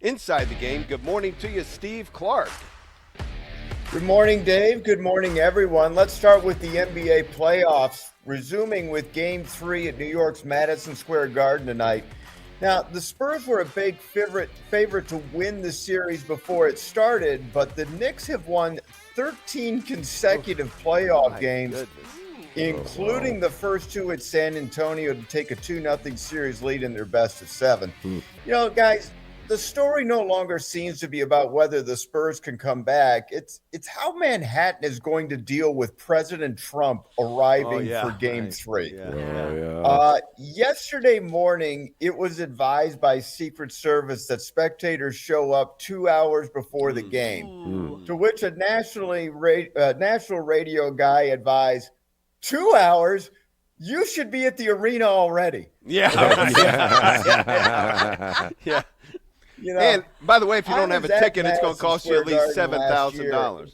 Inside the Game. Good morning to you, Steve Clarke. Good morning, Dave. Good morning, everyone. Let's start with the NBA playoffs, resuming with Game 3 at New York's Madison Square Garden tonight. Now, the Spurs were a big favorite to win the series before it started, but the Knicks have won 13 consecutive playoff games, including the first two at San Antonio to take a 2-0 series lead in their best of 7. You know, guys, the story no longer seems to be about whether the Spurs can come back. It's how Manhattan is going to deal with President Trump arriving for Game 3. Yesterday morning, it was advised by Secret Service that spectators show up 2 hours before the game, to which a national radio guy advised, 2 hours? You should be at the arena already. Yeah. You know, and by the way, if you don't have a ticket, it's going to cost you at least $7,000.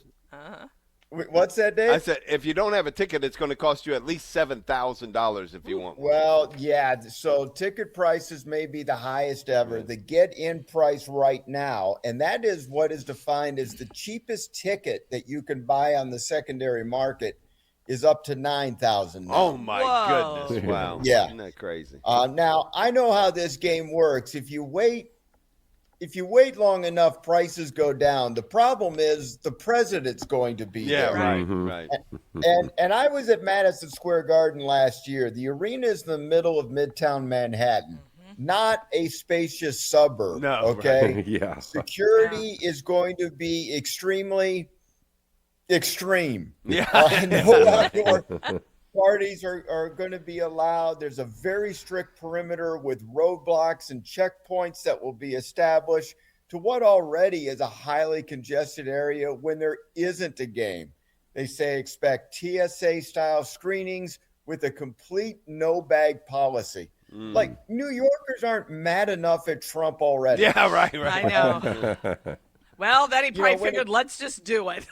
What's that, Dave? I said, if you don't have a ticket, it's going to cost you at least $7,000 if you want one. Well, yeah. So ticket prices may be the highest ever. The get-in price right now, and that is what is defined as the cheapest ticket that you can buy on the secondary market, is up to $9,000. Oh my goodness! Wow. Yeah. Isn't that crazy? Now I know how this game works. If you wait long enough, prices go down. The problem is the president's going to be there. Right. And I was at Madison Square Garden last year. The arena is in the middle of Midtown Manhattan, not a spacious suburb. No, okay. Right. Yeah. Security is going to be extremely extreme. Yeah. No outdoor parties are going to be allowed. There's a very strict perimeter with roadblocks and checkpoints that will be established to what already is a highly congested area when there isn't a game. They say expect TSA-style screenings with a complete no-bag policy. Like, New Yorkers aren't mad enough at Trump already. Yeah, right. I know. Well, then he probably figured, let's just do it.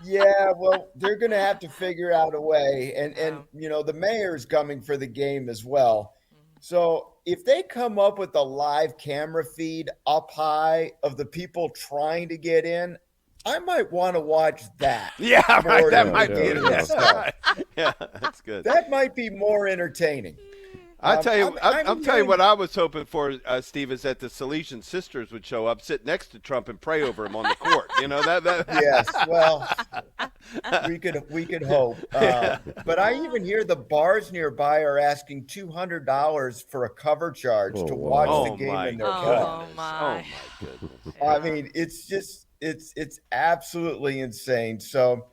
Yeah, well, they're going to have to figure out a way. And you know, the mayor's coming for the game as well. So if they come up with a live camera feed up high of the people trying to get in, I might want to watch that. Yeah, right. That might be it. Yeah, that's good. That might be more entertaining. I'll tell you what I was hoping for, Steve, is that the Salesian sisters would show up, sit next to Trump, and pray over him on the court. You know that. Yes, well, we could hope. But I even hear the bars nearby are asking $200 for a cover charge to watch the game in their car. Oh my goodness! I mean, it's just it's absolutely insane. So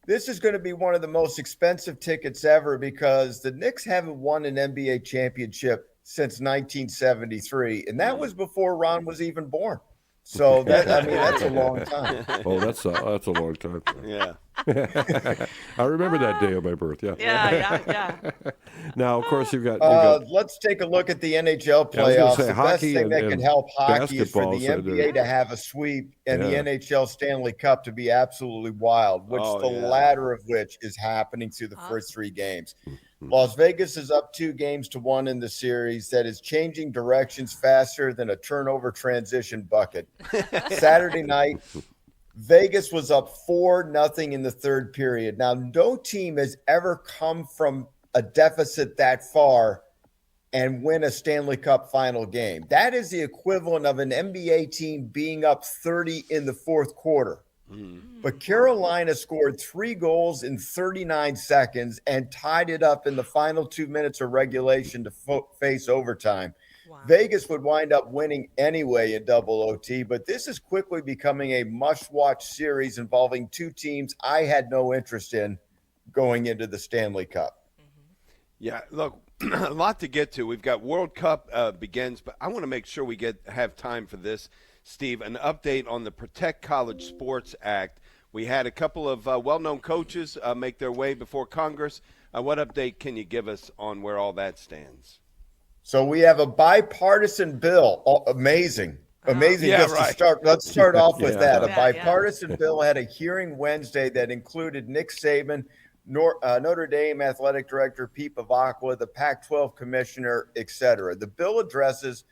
this is going to be one of the most expensive tickets ever because the Knicks haven't won an NBA championship since 1973, and that was before Ron was even born. So that's a long time. Oh, that's a long time. Yeah. I remember that day of my birth. Yeah. Yeah. Now, of course, you've got let's take a look at the NHL playoffs. The best thing that can help hockey is for the NBA to have a sweep and the NHL Stanley Cup to be absolutely wild, which latter of which is happening through the first 3 games. Las Vegas is up 2-1 in the series that is changing directions faster than a turnover transition bucket. Saturday night, Vegas was up 4-0 in the third period. Now, no team has ever come from a deficit that far and win a Stanley Cup final game. That is the equivalent of an NBA team being up 30 in the fourth quarter. But Carolina scored 3 goals in 39 seconds and tied it up in the final 2 minutes of regulation to face overtime. Wow. Vegas would wind up winning anyway in double OT, but this is quickly becoming a must-watch series involving 2 teams I had no interest in going into the Stanley Cup. Yeah, look, a lot to get to. We've got World Cup begins, but I want to make sure we have time for this. Steve, an update on the Protect College Sports Act. We had a couple of well-known coaches make their way before Congress. What update can you give us on where all that stands? So we have a bipartisan bill. Amazing. Let's start off with that. A bipartisan bill had a hearing Wednesday that included Nick Saban, Notre Dame athletic director Pete Bavacqua, the Pac-12 commissioner, et cetera. The bill addresses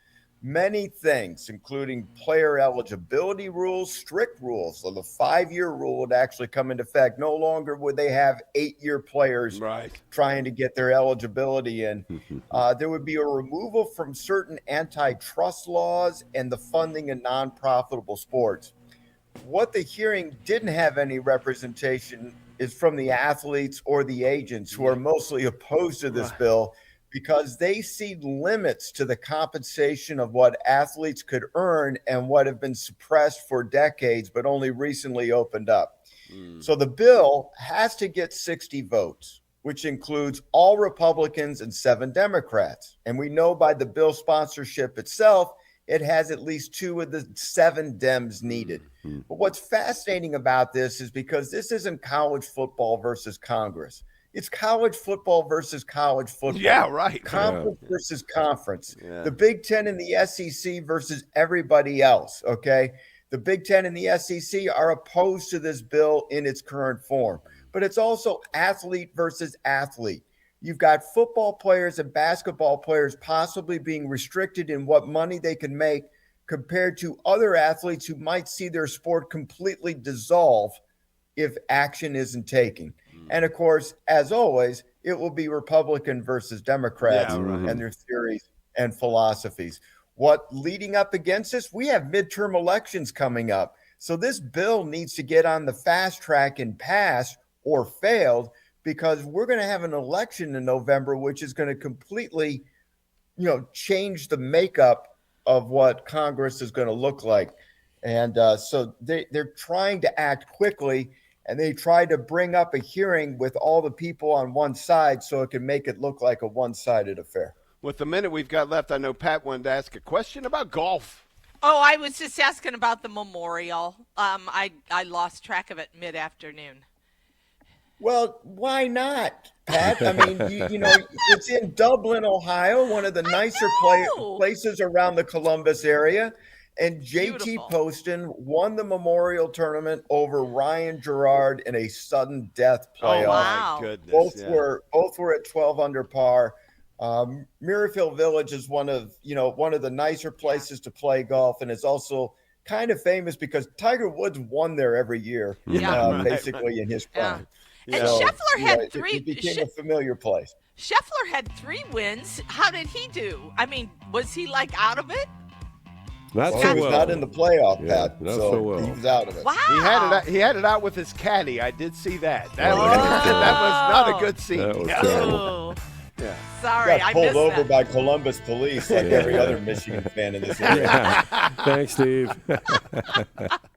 many things, including player eligibility rules, strict rules. So the 5-year rule would actually come into effect. No longer would they have 8-year players trying to get their eligibility in. There would be a removal from certain antitrust laws and the funding of non-profitable sports. What the hearing didn't have any representation is from the athletes or the agents, who are mostly opposed to this bill, because they see limits to the compensation of what athletes could earn and what have been suppressed for decades, but only recently opened up. So the bill has to get 60 votes, which includes all Republicans and 7 Democrats. And we know by the bill sponsorship itself, it has at least 2 of the 7 Dems needed. But what's fascinating about this is because this isn't college football versus Congress. It's college football versus college football. Yeah, right. Conference versus conference. Yeah. The Big Ten and the SEC versus everybody else, okay? The Big Ten and the SEC are opposed to this bill in its current form. But it's also athlete versus athlete. You've got football players and basketball players possibly being restricted in what money they can make compared to other athletes who might see their sport completely dissolve if action isn't taken. And of course, as always, it will be Republican versus Democrats and their theories and philosophies. What leading up against this, we have midterm elections coming up. So this bill needs to get on the fast track and pass or failed, because we're going to have an election in November, which is going to completely, change the makeup of what Congress is going to look like. And so they're trying to act quickly, and they tried to bring up a hearing with all the people on one side so it can make it look like a one-sided affair. With the minute we've got left, I know Pat wanted to ask a question about golf. Oh, I was just asking about the memorial. I lost track of it mid-afternoon. Well, why not, Pat? I mean, it's in Dublin, Ohio, one of the nicer places around the Columbus area. And JT Poston won the Memorial Tournament over Ryan Gerard in a sudden death playoff. Oh, my goodness. Both were at 12 under par. Muirfield Village is one of the nicer places to play golf, and it's also kind of famous because Tiger Woods won there every year, basically in his prime. And Scheffler had 3. It became a familiar place. Scheffler had 3 wins. How did he do? I mean, was he out of it? He was not in the playoff, Pat. So he was out of it. Wow. He had it out with his caddy. I did see that. That was not a good scene. That was terrible. Yeah. Sorry, got pulled over by Columbus police like every other Michigan fan in this area. Thanks, Steve.